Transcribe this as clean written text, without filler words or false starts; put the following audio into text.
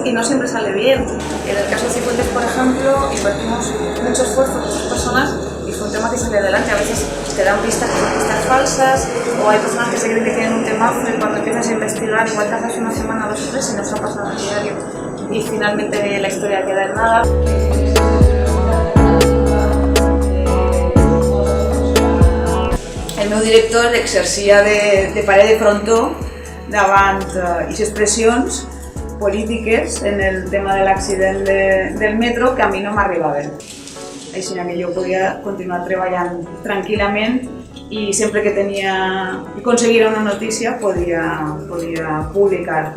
y no siempre sale bien. En el caso de Cifuentes, por ejemplo, invertimos mucho esfuerzo, muchas personas, y fue un tema que sale adelante. A veces te dan pistas que son pistas falsas, o hay personas que se creen que tienen un temazo y cuando empiezas a investigar igual tardas una semana, 2 o 3 y no se ha pasado a diario. Y finalmente la historia queda en nada. El meu director exercia de pare de frontó davant aquestes expressions polítiques en el tema de l'accident del metro que a mi no m'arribaven. Així que jo podia continuar treballant tranquil·lament i sempre que aconseguia una notícia podia publicar.